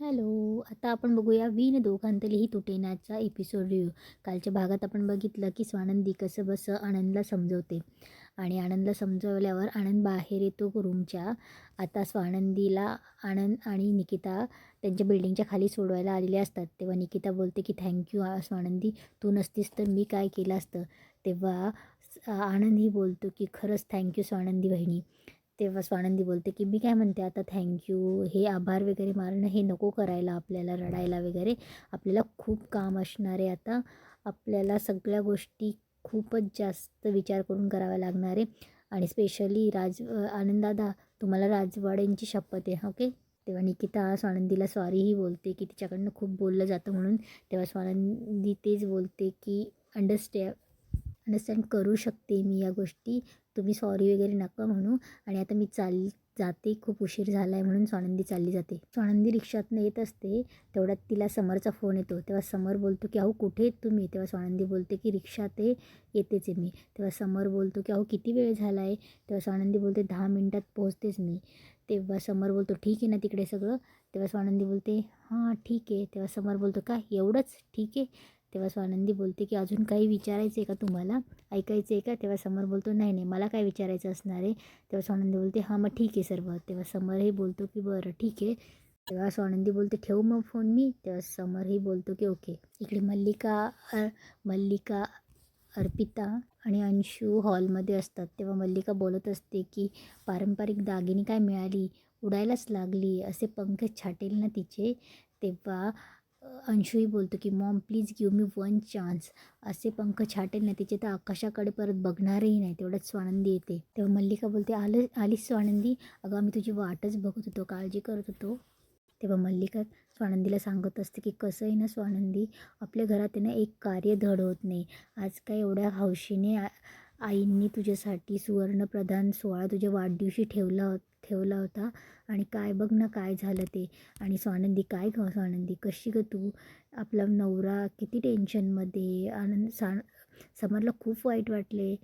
Hello. आता आपण बघूया विण दोघांतलेही तुटेनाचा एपिसोड रिव्ह्यू. कालच्या भागात आपण बघितलं की स्वानंदी कसं बसं आनंदला समजवते आणि आनंदला समजवल्यावर आनंद बाहेर येतो रूमच्या. आता स्वानंदीला आनंद आणि निकिता त्यांच्या बिल्डिंगच्या खाली सोडवायला आलेले असतात. तेव्हा निकिता बोलते की थँक्यू स्वानंदी, तू नसतीस तर मी काय केलं असतं. तेव्हा आनंदही बोलतो की खरंच थँक्यू स्वानंदी बहिणी. तेव्हा स्वानंदी बोलते की मी काय म्हणते आता थँक्यू, हे आभार वगैरे मारणं हे नको करायला, आपल्याला रडायला वगैरे. आपल्याला खूप काम असणार आहे आता. आपल्याला सगळ्या गोष्टी खूपच जास्त विचार करून कराव्या लागणार आहे. आणि स्पेशली आनंददादा, तुम्हाला राजवाड्यांची शपथ आहे, ओके. तेव्हा निकिता स्वानंदीला सॉरीही बोलते की तिच्याकडनं खूप बोललं जातं म्हणून. तेव्हा स्वानंदी तेच बोलते की अंडरस्टँड करू शकते मी या गोष्टी, तुम्ही सॉरी वगैरे नका म्हणू. आणि आता मी जाते, खूप उशीर झाला आहे म्हणून स्वानंदी चालली जाते. स्वानंदी रिक्षातनं येत असते, तेवढ्यात तिला समरचा फोन येतो. तेव्हा समर बोलतो की अहो कुठे आहेत तुम्ही. तेव्हा स्वानंदी बोलते की रिक्षात येतेच आहे मी. तेव्हा समर बोलतो की अहो किती वेळ झाला आहे. तेव्हा स्वानंदी बोलते 10 मिनिटात पोहोचतेच मी. तेव्हा समर बोलतो ठीक आहे ना तिकडे सगळं. तेव्हा स्वानंदी बोलते हां ठीक आहे. तेव्हा समर बोलतो काय एवढंच ठीक आहे. तेव्हा स्वानंदी बोलते की अजून काही विचारायचं आहे का तुम्हाला, ऐकायचं आहे का. तेव्हा समर बोलतो नाही नाही, मला काय विचारायचं असणार आहे. तेव्हा स्वानंदी बोलते हां मग ठीक आहे सर्व. तेव्हा समरही बोलतो की बरं ठीक आहे. तेव्हा स्वानंदी बोलते ठेवू मग फोन मी. तेव्हा समरही बोलतो की ओके. इकडे मल्लिका, अर्पिता आणि अंशू हॉलमध्ये असतात. तेव्हा मल्लिका बोलत असते की पारंपरिक दागिने काय मिळाली, उडायलाच लागली, असे पंख छाटेल ना तिचे. तेव्हा अंशूही बोलतो की Maugham please give me one chance, असे पंख छाटेल ना तिचे तर आकाशाकडे परत बघणारही नाही. तेवढ्यात स्वानंदी येते. तेव्हा मल्लिका बोलते आलीस स्वानंदी, अगं आम्ही तुझी वाटच बघत होतो, काळजी करत होतो. तेव्हा मल्लिका स्वानंदीला सांगत असते की कसं आहे ना स्वानंदी, आपल्या घरात आहे ना एक कार्य धड होत नाही. आज काय एवढ्या हौशीने आईंनी तुझ्यासाठी सुवर्णप्रधान सोहळा तुझ्या वाढदिवशी ठेवला होता आणि काय बघ ना काय झालं ते. आणि स्वानंदी काय गं स्वानंदी कशी गं तू, आपला नवरा किती टेन्शनमध्ये. समरला खूप वाईट वाटले.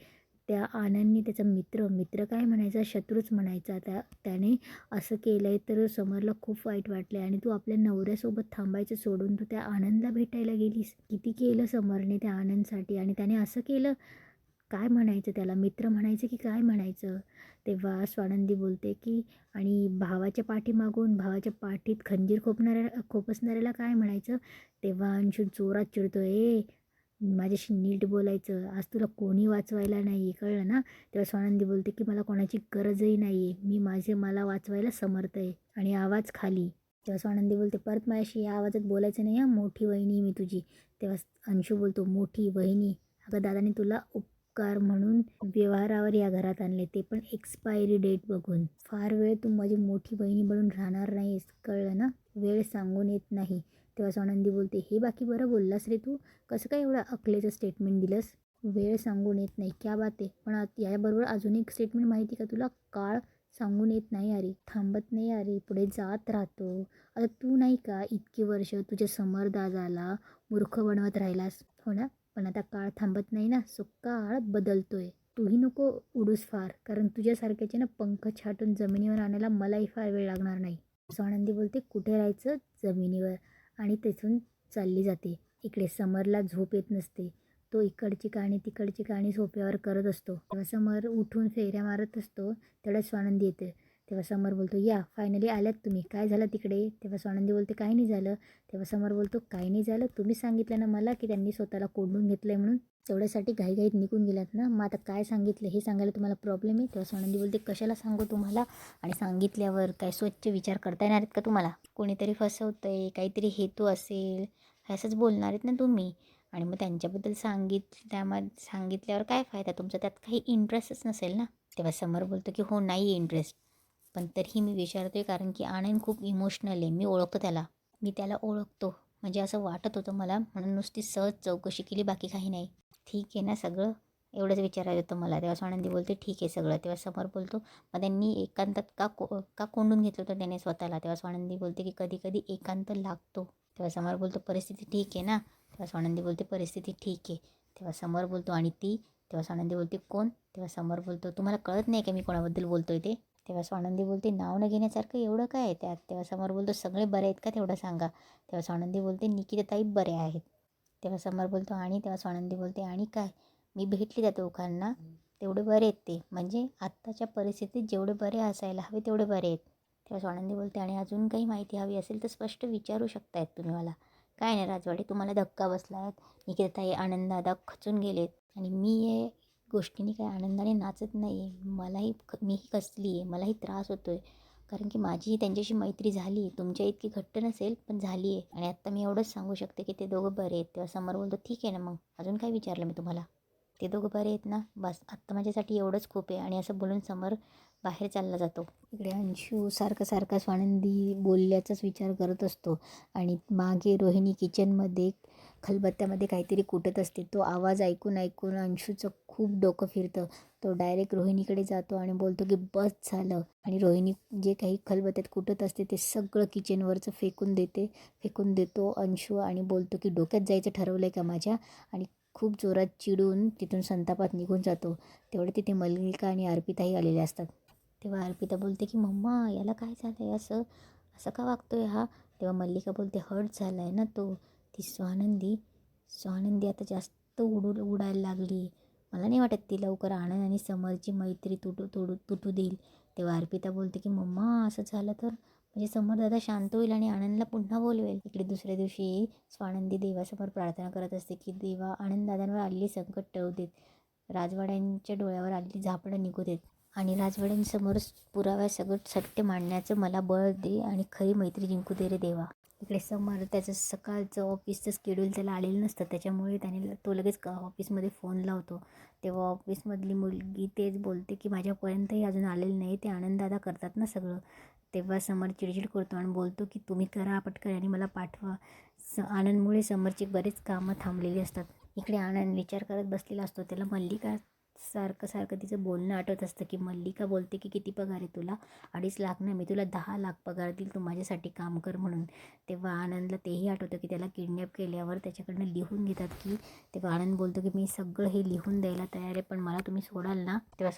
त्या आनंदने त्याचा मित्र काय म्हणायचा, शत्रूच म्हणायचा, त्याने असं केलं आहे. तर समरला खूप वाईट वाटले आणि तू आपल्या नवऱ्यासोबत थांबायचं सोडून तू त्या आनंदला भेटायला गेलीस. किती केलं समरने त्या आनंदसाठी आणि त्याने असं केलं. काय म्हणायचं त्याला, मित्र म्हणायचं की काय म्हणायचं. तेव्हा स्वानंदी बोलते की आणि भावाच्या पाठीत खंजीर खोपसणाऱ्याला काय म्हणायचं. तेव्हा अंशू जोरात चिडतो, माझ्याशी नीट बोलायचं, आज तुला कोणी वाचवायला नाही आहे, कळलं ना. तेव्हा स्वानंदी बोलते की मला कोणाची गरजही नाही आहे, मला वाचवायला समर्थ आहे. आणि आवाज खाली. तेव्हा स्वानंदी बोलते परत माझ्याशी या आवाजात बोलायचं नाही हां, मोठी वहिनी मी तुझी. तेव्हा अंशू बोलतो मोठी वहिनी, अगं दादाने तुला उपकार म्हणून व्यवहारावर या घरात आणले, ते पण एक्सपायरी डेट बघून. फार वेळ तू माझी मोठी बहिणी बनून राहणार नाहीस, कळलं ना. वेळ सांगून येत नाही. तेव्हा स्वानंदी बोलते हे बाकी बरं बोललास रे तू, कसं काय एवढं अकलेचं स्टेटमेंट दिलंस. वेळ सांगून येत नाही क्या बात आहे. पण याबरोबर अजून एक स्टेटमेंट माहिती का तुला, काळ सांगून येत नाही अरे, थांबत नाही अरे, पुढे जात राहतो. आता तू नाही का इतकी वर्ष तुझ्या समरदादाला मूर्ख बनवत राहिलास, हो ना. पण आता काळ थांबत नाही ना, सो काळ बदलतोय. तूही नको उडूस फार, कारण तुझ्यासारख्याचे ना पंख छाटून जमिनीवर आणायला मलाही फार वेळ लागणार नाही. स्वानंदी बोलते कुठे राहायचं, जमिनीवर. आणि तेथून चालली जाते. इकडे समरला झोप येत नसते. तो इकडची कहाणी तिकडची कहाणी सोफ्यावर करत असतो. तेव्हा समर उठून फेऱ्या मारत असतो. तेवढ्यात स्वानंदी येते. तेव्हा समर बोलतो या फायनली आल्यात तुम्ही, काय झालं तिकडे. तेव्हा स्वानंदी बोलते काही नाही झालं. तेव्हा समर बोलतो काही नाही झालं, तुम्ही सांगितलं ना मला की त्यांनी स्वतःला कोंडून घेतलं आहे म्हणून, तेवढ्यासाठी घाईघाईत निघून गेलात ना. मग आता काय सांगितलं हे सांगायला तुम्हाला प्रॉब्लेम आहे. तेव्हा स्वानंदी बोलते कशाला सांगू तुम्हाला, आणि सांगितल्यावर काय स्वच्छ विचार करता येणार आहेत का तुम्हाला. कोणीतरी फसवतं आहे, काहीतरी हेतू असेल, असंच बोलणार आहेत ना तुम्ही. आणि मग त्यांच्याबद्दल सांगितल्यावर काय फायदा तुमचा, त्यात काही इंटरेस्टच नसेल ना. तेव्हा समर बोलतो की हो नाही इंटरेस्ट, पण तरीही मी विचारतो आहे कारण की आनंद खूप इमोशनल आहे, मी ओळखतो त्याला, मी त्याला ओळखतो. म्हणजे असं वाटत होतं मला, म्हणून नुसती सहज चौकशी केली, बाकी काही नाही. ठीक आहे ना सगळं, एवढंच विचारायचं होतं मला. तेव्हा स्वानंदी बोलते ठीक आहे सगळं. तेव्हा समर बोलतो मग त्यांनी एकांतात का कोंडून घेतलं होतं त्याने स्वतःला. तेव्हा स्वानंदी बोलते की कधी कधी एकांत लागतो. तेव्हा समर बोलतो परिस्थिती ठीक आहे ना. तेव्हा स्वानंदी बोलते परिस्थिती ठीक आहे. तेव्हा समर बोलतो आणि ती. तेव्हा स्वानंदी बोलते कोण. तेव्हा समर बोलतो तुम्हाला कळत नाही का मी कोणाबद्दल बोलतोय ते. तेव्हा स्वानंदी बोलते नाव न घेण्यासारखं एवढं काय आहे त्यात. तेव्हा समर बोलतो सगळे बरे आहेत का तेवढं सांगा. तेव्हा स्वानंदी बोलते निकिताताई बरे आहेत. तेव्हा समर बोलतो आणि तेव्हा स्वानंदी बोलते आणि काय, मी भेटली त्या दोघांना, तेवढे बरे आहेत ते, म्हणजे आत्ताच्या परिस्थितीत जेवढे बरे असायला हवे तेवढे बरे आहेत. तेव्हा स्वानंदी बोलते आणि अजून काही माहिती हवी असेल तर स्पष्ट विचारू शकतायत तुम्ही मला. काय नाही राजवाडे, तुम्हाला धक्का बसला आहे, निकिताताई आनंददादा खचून गेलेत आणि मी हे गोष्टींनी काय आनंदाने नाचत नाही आहे. मीही कसली आहे, मलाही त्रास होतो आहे, कारण की माझीही त्यांच्याशी मैत्री झाली आहे. तुमच्या इतकी घट्ट नसेल पण झाली आहे. आणि आत्ता मी एवढंच सांगू शकते की ते दोघं बरे आहेत. तेव्हा समर बोलतो ठीक आहे ना, मग अजून काय विचारलं मी तुम्हाला, ते दोघं बरे आहेत ना, बस आत्ता माझ्यासाठी एवढंच खूप आहे. आणि असं बोलून समर बाहेर चालला जातो. इकडे अंशू सारखा स्वानंदी बोलल्याचाच विचार करत असतो आणि मागे रोहिणी किचनमध्ये खलबत्त्यामध्ये काहीतरी कुटत असते. तो आवाज ऐकून अंशूचं खूप डोकं फिरतं. तो डायरेक्ट रोहिणीकडे जातो आणि बोलतो की बस झालं. आणि रोहिणी जे काही खलबत्त्यात कुटत असते ते सगळं किचनवरचं फेकून देतो अंशू आणि बोलतो की डोक्यात जायचं ठरवलं आहे का माझ्या, आणि खूप जोरात चिडून तिथून संतापात निघून जातो. तेवढे तिथे मल्लिका आणि अर्पिताही आलेले असतात. तेव्हा अर्पिता बोलते की मम्मा याला काय झालं आहे, असं असं का वागतोय हा. तेव्हा मल्लिका बोलते हर्ट झाला आहे ना तो. ती स्वानंदी आता जास्त उडायला लागली. मला नाही वाटत ती लवकर आनंद आणि समरची मैत्री तुटू देईल. तेव्हा अर्पिता बोलते की मम्मा असं झालं तर म्हणजे समर दादा शांत होईल आणि आनंदला पुन्हा बोलवेल. इकडे दुसऱ्या दिवशी स्वानंदी देवासमोर प्रार्थना करत असते की देवा आनंददादांवर आलेली संकट टळू देत, राजवाड्यांच्या डोळ्यावर आलेली झापडं निघू देत आणि राजवाड्यांसमोर पुराव्यासकट सत्य मांडण्याचं मला बळ दे आणि खरी मैत्री जिंकू दे रे देवा. इकडे समर त्याचं सकाळचं ऑफिसचं स्केड्यूल त्याला आलेलं नसतं, त्याच्यामुळे तो लगेच ऑफिसमध्ये फोन लावतो. तेव्हा ऑफिसमधली मुलगी तेच बोलते की माझ्यापर्यंतही अजून आलेलं नाही, ते आनंददादा करतात ना सगळं. तेव्हा समर चिडचिड करतो आणि बोलतो की तुम्ही करा पटकन आणि मला पाठवा. आनंदमुळे समरची बरेच कामं थांबलेली असतात. इकडे आनंद विचार करत बसलेला असतो. त्याला मल्लिका सारखं तिचं बोलणं आठवत असतं की मल्लिका बोलते की किती पगार आहे तुला, 2.5 लाख ना, मी तुला 10 लाख पगार देईल, तू माझ्यासाठी काम कर म्हणून. तेव्हा आनंदला तेही आठवतं की त्याला किडनॅप केल्यावर त्याच्याकडनं लिहून घेतात की, तेव्हा आनंद बोलतो की मी सगळं हे लिहून द्यायला तयार आहे, पण मला तुम्ही सोडाल ना. तेव्हा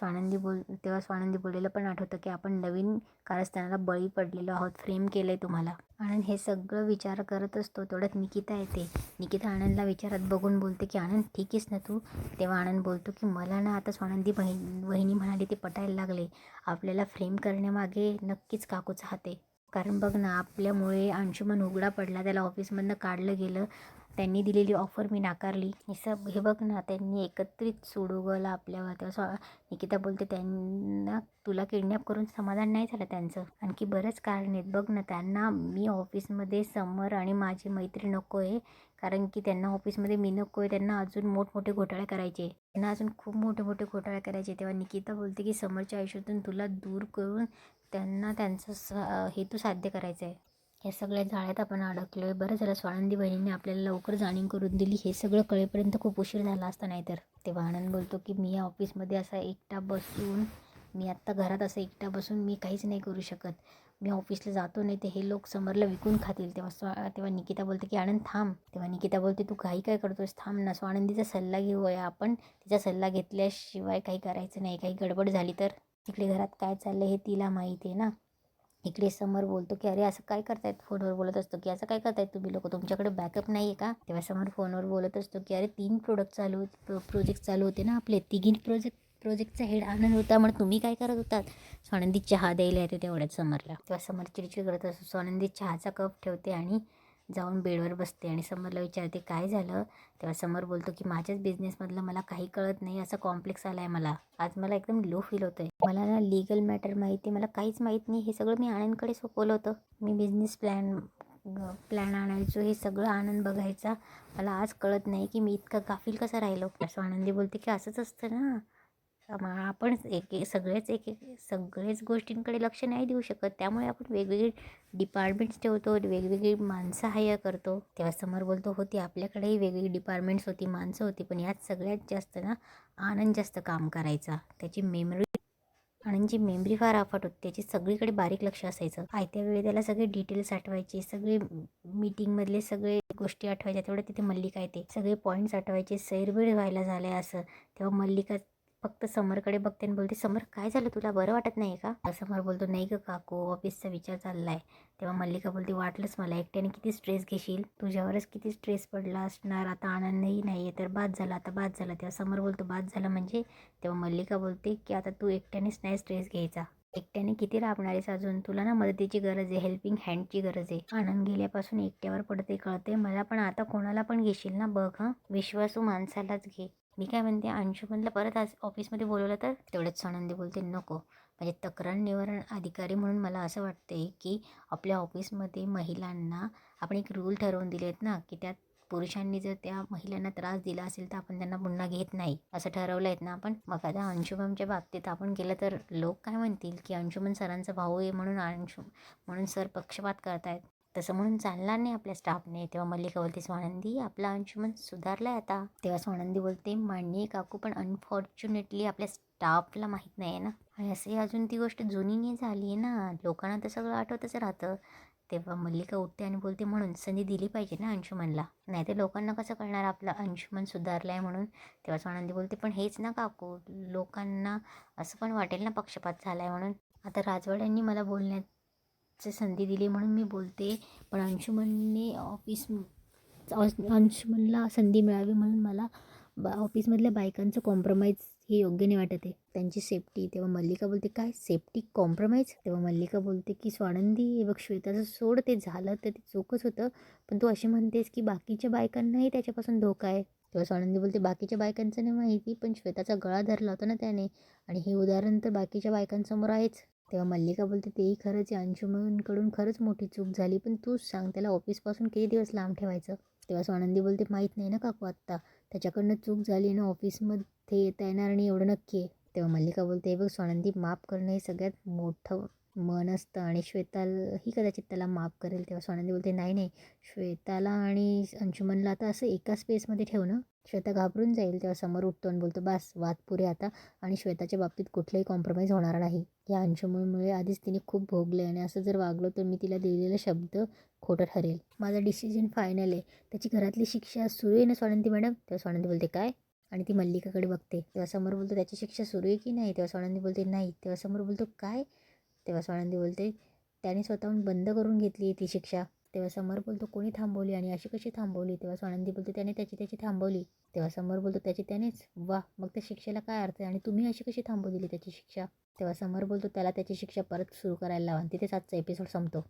स्वानंदी बोललेलं पण आठवतं की आपण नवीन कारस्थानाला बळी पडलेलो आहोत, फ्रेम केलं आहे तुम्हाला. आनंद हे सगळं विचार करत असतो. तेवढ्यात निकिता येते. निकिता आनंदला विचारात बघून बोलते की आनंद ठीक आहेस ना तू. तेव्हा आनंद बोलतो की मला ना आता स्वानंदी वहिनी म्हणाली ते पटायला लागले. आपल्याला फ्रेम करण्यामागे नक्कीच काकूचा हात आहे. कारण बघ ना, आपल्यामुळे अंशुमन उघडा पडला, त्याला ऑफिसमधनं काढलं गेलं, त्यांनी दिलेली ऑफर मी नाकारली. हे बघ ना, त्यांनी एकत्रित सोडवलं आपल्यावर. तेव्हा निकिता बोलते त्यांना तुला किडनॅप करून समाधान नाही झालं त्यांचं, आणखी बरंच कारण आहेत बघ ना. त्यांना मी ऑफिसमध्ये समर आणि माझी मैत्री नको आहे, कारण की त्यांना ऑफिसमध्ये मी नको आहे. त्यांना अजून मोठमोठे घोटाळे करायचे, त्यांना अजून खूप मोठे घोटाळे करायचे. तेव्हा निकिता बोलते की समरच्या आयुष्यातून तुला दूर करून त्यांना त्यांचं हेतू साध्य करायचं आहे. या सगळ्या जाळ्यात आपण अडकलो आहे. बरं झालं स्वानंदी बहिणीने आपल्याला लवकर जाणीव करून दिली. हे सगळं कळेपर्यंत खूप उशीर झाला असता नाहीतर. तेव्हा आनंद बोलतो की मी या ऑफिसमध्ये असा एकटा बसून, मी आत्ता घरात असं एकटा बसून मी काहीच नाही करू शकत. मी ऑफिसला जातो, नाही तर हे लोक समरला विकून खातील. तेव्हा निकिता बोलते की आनंद थांब. तेव्हा निकिता बोलते तू काही काय करतोस, थांब ना. स्वानंदीचा सल्ला घेऊया आपण, तिचा सल्ला घेतल्याशिवाय काही करायचं नाही, काही गडबड झाली तर. तिकडे घरात काय चाललं हे तिला माहिती आहे ना. इकडे समर बोलतो की अरे असं काय करतायत, फोनवर बोलत असतो की असं काय करतायत तुम्ही लोक, तुमच्याकडे बॅकअप नाही आहे का. तेव्हा समर फोनवर बोलत असतो की अरे 3 प्रोजेक्ट चालू होते ना आपले, तिघी प्रोजेक्टचा हेड आनंद होता, म्हणून तुम्ही काय करत होतात. स्वानंदी चहा द्यायला येते तेवढ्यात समरला. तेव्हा समर चिडचिड करत असतो. स्वानंदी चहाचा कप ठेवते आणि जाऊन बेडवर बसते आणि समरला विचारते काय झालं. तेव्हा समर बोलतो की माझ्याच बिझनेसमधलं मला काही कळत नाही, असा कॉम्प्लेक्स आला आहे मला. आज मला एकदम लो फील होतं आहे. मला ना लीगल मॅटर माहिती, मला काहीच माहीत नाही. हे सगळं मी आनंदकडे सोपवलं होतं. मी बिझनेस प्लॅन आणायचो, हे सगळं आनंद बघायचा. मला आज कळत नाही की मी इतका गाफील कसा राहिलो. असं आनंदी बोलते की असंच असतं ना, आपण सगळेच गोष्टींकडे लक्ष नाही देऊ शकत, त्यामुळे आपण वेगवेगळे डिपार्टमेंट्स ठेवतो, वेगवेगळी माणसं हायर करतो. तेव्हा समर बोलतो होती आपल्याकडेही वेगवेगळी डिपार्टमेंट्स होती, माणसं होती, पण यात सगळ्यात जास्त ना आनंद जास्त काम करायचा. आनंदची मेमरी फार अफाट होती, त्याची सगळीकडे बारीक लक्ष असायचं. आयत्या वेळी त्याला सगळे डिटेल्स आठवायचे, सगळे मीटिंगमधले सगळे गोष्टी आठवायच्या. तेवढं तिथे मल्लिका येते, सगळे पॉईंट्स आठवायचे. सैरभैर व्हायला झाले असं. तेव्हा मल्लिका फक्त समरकडे बघते आणि बोलते, समर काय झालं, तुला बरं वाटत नाही का? समर बोलतो, नाही ग काकू, ऑफिसचा विचार चाललाय. तेव्हा मल्लिका बोलते, वाटलंच मला, एकट्याने किती स्ट्रेस घेशील, तुझ्यावरच किती स्ट्रेस पडला असणार, आता आनंदही नाही आहे तर बाद झाला, आता बाद झाला. तेव्हा समर बोलतो, बाद झाला म्हणजे? तेव्हा मल्लिका बोलते की आता तू एकट्यानेच नाही स्ट्रेस घ्यायचा, एकट्याने किती राबणार आहेस अजून, तुला ना मदतीची गरज आहे, हेल्पिंग हँडची गरज आहे. आनंद गेल्यापासून एकट्यावर पडते कळते मला, पण आता कोणाला पण घेशील ना बघ, हां विश्वासू माणसालाच घे. मी काय म्हणते, अंशुमनला परत आज ऑफिसमध्ये बोलवलं तर? तेवढ्यात स्वानंदी बोलते, नको, म्हणजे तक्रार निवारण अधिकारी म्हणून मला असं वाटते की आपल्या ऑफिसमध्ये महिलांना आपण एक रूल ठरवून दिलेत ना, की त्यात पुरुषांनी जर त्या महिलांना त्रास दिला असेल तर आपण त्यांना पुन्हा घेत नाही, असं ठरवलं आहेत ना आपण. मग आता अंशुमनच्या बाबतीत आपण केलं तर लोक काय म्हणतील की अंशुमन सरांचा भाऊ आहे म्हणून सर पक्षपात करतायत, तसं म्हणून चालणार नाही आपल्या स्टाफने. तेव्हा मल्लिका बोलते, स्वानंदी आपला अंशुमन सुधारलाय आता. तेव्हा स्वानंदी बोलते, मान्य काकू, पण अनफॉर्च्युनेटली आपल्या स्टाफला माहीत नाही आहे ना, आणि असे अजून ती गोष्ट जुनी नाही झाली आहे ना, लोकांना तर सगळं आठवतच राहतं. तेव्हा मल्लिका उठते आणि बोलते, म्हणून संधी दिली पाहिजे ना अंशुमनला, नाही तर लोकांना कसं कळणार आपला अंशुमन सुधारलाय म्हणून. तेव्हा स्वानंदी बोलते, पण हेच ना काकू, लोकांना असं पण वाटेल ना पक्षपात झालाय म्हणून. आता राजवाड्यांनी मला बोलण्याची संधी दिली म्हणून मी बोलते, पण अंशुमनने अंशुमनला संधी मिळावी म्हणून मला ऑफिसमधल्या बायकांचं कॉम्प्रोमाइज हे योग्य नाही वाटत आहे, त्यांची सेफ्टी. तेव्हा मल्लिका बोलते, काय सेफ्टी कॉम्प्रोमाइज? तेव्हा मल्लिका बोलते की स्वानंदी हे बघ, श्वेताचं सोड, ते झालं तर ते चूकच होतं, पण तू अशी म्हणतेस की बाकीच्या बायकांनाही त्याच्यापासून धोका आहे. तेव्हा स्वानंदी बोलते, बाकीच्या बायकांचं नाही माहिती, पण श्वेताचा गळा धरला होता ना त्याने, आणि हे उदाहरण तर बाकीच्या बायकांसमोर आहेच. तेव्हा मल्लिका बोलते, तेही खरंच आहे, अंशुमनकडून खरंच मोठी चूक झाली, पण तूच सांग त्याला ऑफिसपासून किती दिवस लांब ठेवायचं? तेव्हा स्वानंदी बोलते, माहीत नाही ना काकू आत्ता, त्याच्याकडनं चूक झाली ना, ऑफिसमध्ये येता येणार आणि एवढं नक्की आहे. तेव्हा मल्लिका बोलते, हे बघ स्वानंदी, माफ करणं हे सगळ्यात मोठं मन असतं आणि श्वेतालाही कदाचित त्याला माफ करेल. तेव्हा स्वानंदी बोलते, नाही नाही, श्वेताला आणि अंशुमनला आता असं एका स्पेसमध्ये ठेवणं, श्वेता घाबरून जाईल. तेव्हा समोर उठतो आणि बोलतो, बस वाद पुरे आता, आणि श्वेताच्या बाबतीत कुठलंही कॉम्प्रोमाइज होणार नाही. या अंशुमनमुळे आधीच तिने खूप भोगले, आणि असं जर वागलो तर मी तिला दिलेला शब्द खोटं ठरेल. माझा डिसिजन फायनल आहे. त्याची घरातली शिक्षा सुरू आहे ना स्वानंदी मॅडम? तेव्हा स्वानंदी बोलते, काय? आणि ती मल्लिकाकडे बघते. तेव्हा समोर बोलतो, त्याची शिक्षा सुरू आहे की नाही? तेव्हा स्वानंदी बोलते, नाही. तेव्हा समोर बोलतो, काय? तेव्हा स्वानंदी बोलते, त्याने स्वतःहून बंद करून घेतली आहे ती शिक्षा. तेव्हा समोर बोलतो, कोणी थांबवली आणि अशी कशी थांबवली? तेव्हा स्वानंदी बोलते, त्याने त्याची थांबवली. तेव्हा समोर बोलतो, त्यानेच? वा, मग त्या शिक्षेला काय अर्थ आहे, आणि तुम्ही अशी कशी थांबवू दिली त्याची शिक्षा? तेव्हा समोर बोलतो, त्याला त्याची शिक्षा परत सुरू करायला लावा. तिथेच आजचा एपिसोड संपतो.